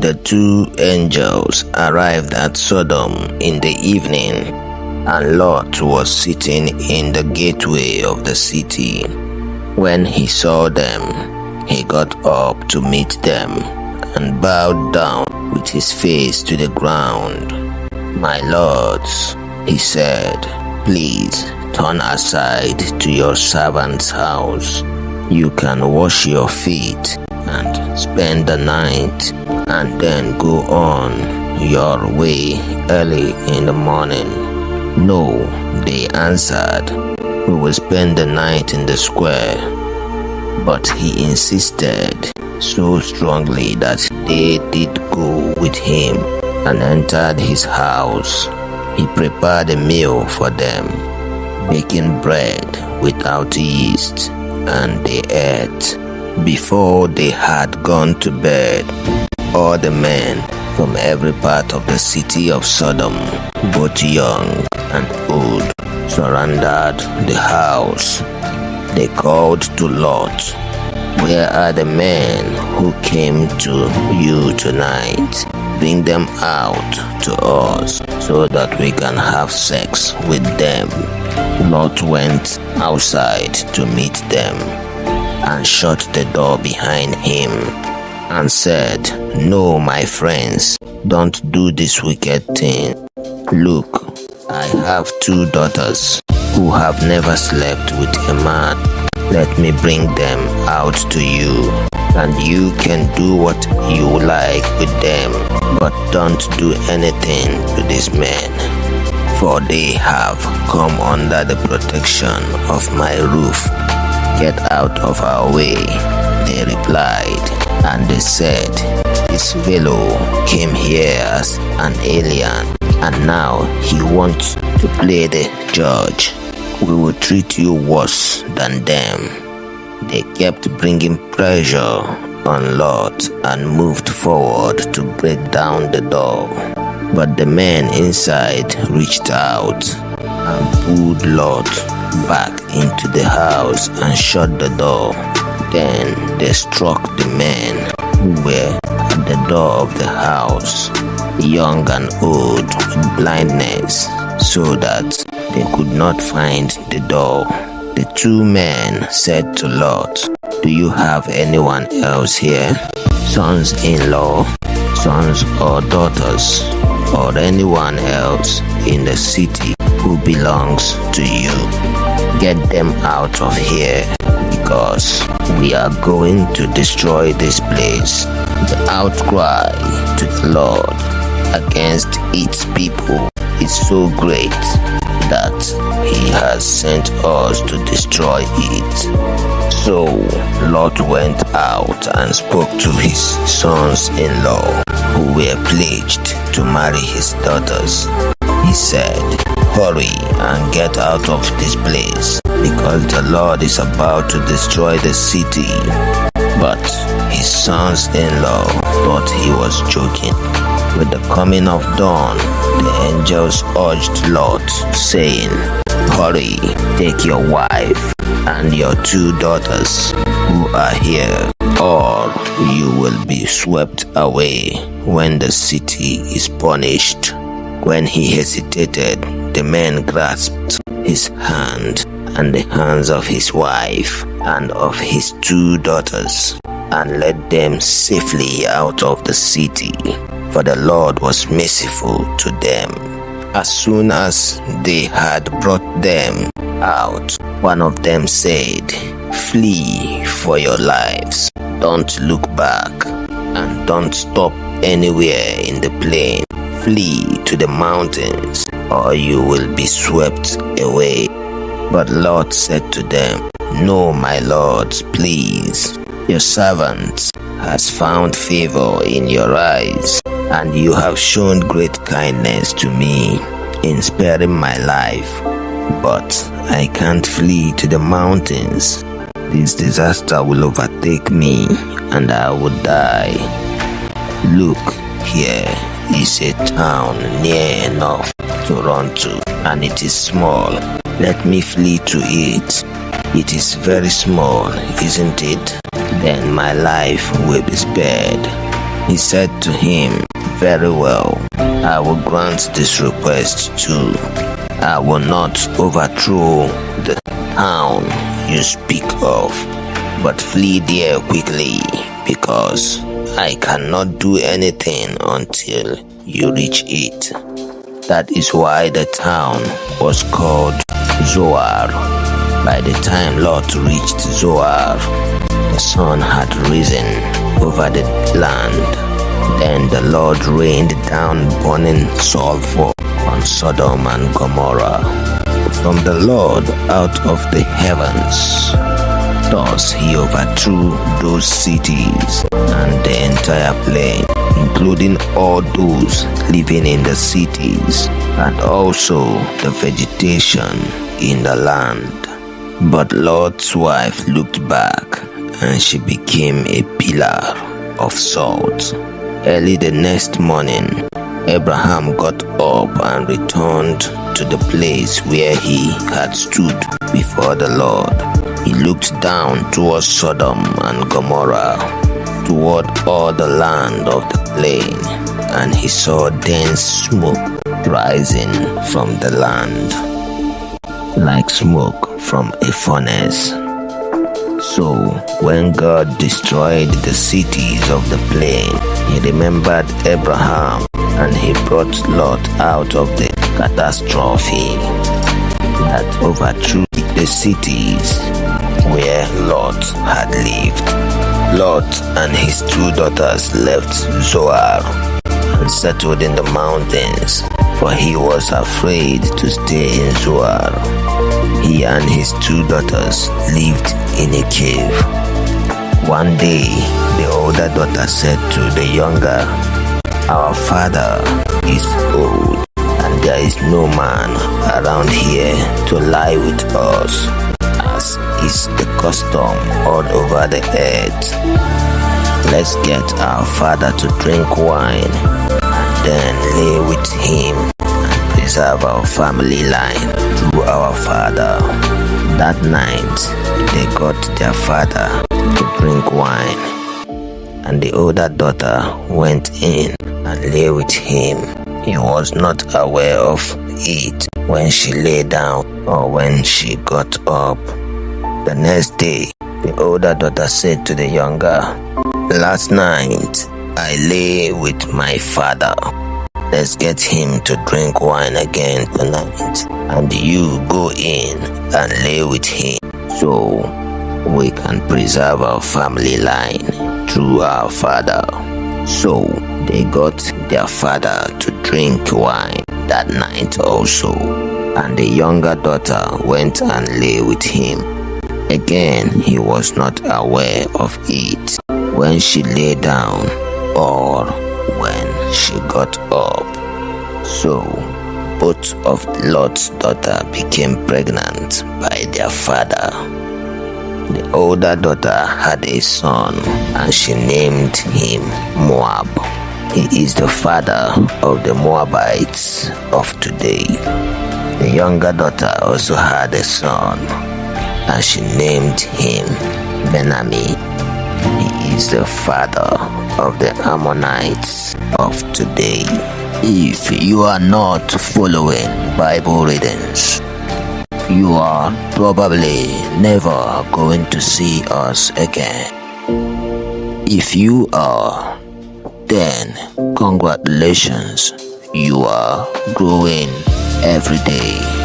The two angels arrived at Sodom in the evening, and Lot was sitting in the gateway of the city. When he saw them, he got up to meet them and bowed down with his face to the ground. "My lords," he said, "please turn aside to your servant's house. You can wash your feet and spend the night, and then go on your way early in the morning." "No," they answered, "we will spend the night in the square." But he insisted so strongly that they did go with him and entered his house. He prepared a meal for them, baking bread without yeast, and they ate. Before they had gone to bed, all the men from every part of the city of Sodom, both young and old, surrounded the house. They called to Lot, "Where are the men who came to you tonight? Bring them out to us so that we can have sex with them." Lot went outside to meet them and shut the door behind him and said, "No, my friends, don't do this wicked thing. Look, I have 2 daughters who have never slept with a man. Let me bring them out to you, and you can do what you like with them, but don't do anything to these men, for they have come under the protection of my roof." "Get out of our way," they replied, and they said, "This fellow came here as an alien, and now he wants to play the judge. We will treat you worse than them." They kept bringing pressure on Lot and moved forward to break down the door. But the men inside reached out and pulled Lot back into the house and shut the door. Then they struck the men who were at the door of the house, young and old, with blindness, so that they could not find the door. The 2 men said to Lot, "Do you have anyone else here? Sons-in-law, sons or daughters, or anyone else in the city who belongs to you? Get them out of here, because we are going to destroy this place." The outcry to the Lord against its people is so great that he has sent us to destroy it. So Lot went out and spoke to his sons-in-law, who were pledged to marry his daughters. He said, "Hurry and get out of this place, because the Lord is about to destroy the city." But his sons-in-law thought he was joking. With the coming of dawn, the angels urged Lot, saying, "Hurry, take your wife and your 2 daughters who are here, or you will be swept away when the city is punished." When he hesitated, the men grasped his hand and the hands of his wife and of his 2 daughters and led them safely out of the city, for the Lord was merciful to them. As soon as they had brought them out, one of them said, "Flee for your lives. Don't look back, and don't stop anywhere in the plain. Flee to the mountains, or you will be swept away." But Lot said to them, "No, my lords, please. Your servant has found favor in your eyes, and you have shown great kindness to me in sparing my life. But I can't flee to the mountains. This disaster will overtake me, and I will die. Look, here is a town near enough to run to, and it is small. Let me flee to it. It is very small, isn't it? Then my life will be spared." He said to him, "Very well, I will grant this request too. I will not overthrow the town you speak of, but flee there quickly, because I cannot do anything until you reach it." That is why the town was called Zoar. By the time Lot reached Zoar, the sun had risen over the land. Then the Lord rained down burning sulfur on Sodom and Gomorrah from the Lord out of the heavens. Thus he overthrew those cities and the entire plain, including all those living in the cities and also the vegetation in the land. But Lot's wife looked back, and she became a pillar of salt. Early the next morning, Abraham got up and returned to the place where he had stood before the Lord. He looked down towards Sodom and Gomorrah, toward all the land of the plain, and he saw dense smoke rising from the land, like smoke from a furnace. So when God destroyed the cities of the plain, he remembered Abraham, and he brought Lot out of the catastrophe that overthrew the cities where Lot had lived. Lot and his 2 daughters left Zoar and settled in the mountains, for he was afraid to stay in Zoar. He and his 2 daughters lived in a cave. One day, the older daughter said to the younger, "Our father is old, and there is no man around here to lie with us, as is the custom all over the earth. Let's get our father to drink wine, and then lay with him and preserve our family line through our father." That night, they got their father to drink wine, and the older daughter went in and lay with him. He was not aware of it when she lay down or when she got up. The next day, the older daughter said to the younger, "Last night, I lay with my father. Let's get him to drink wine again tonight, and you go in and lay with him, so we can preserve our family line through our father." So they got their father to drink wine that night also, and the younger daughter went and lay with him. Again, he was not aware of it when she lay down or when she got up. So both of Lot's daughter became pregnant by their father. The older daughter had a son, and she named him Moab. He is the father of the Moabites of today. The younger daughter also had a son, and she named him Ben-Ammi. He is the father of the Ammonites of today. If you are not following Bible readings, you are probably never going to see us again. If you are, then congratulations, you are growing every day.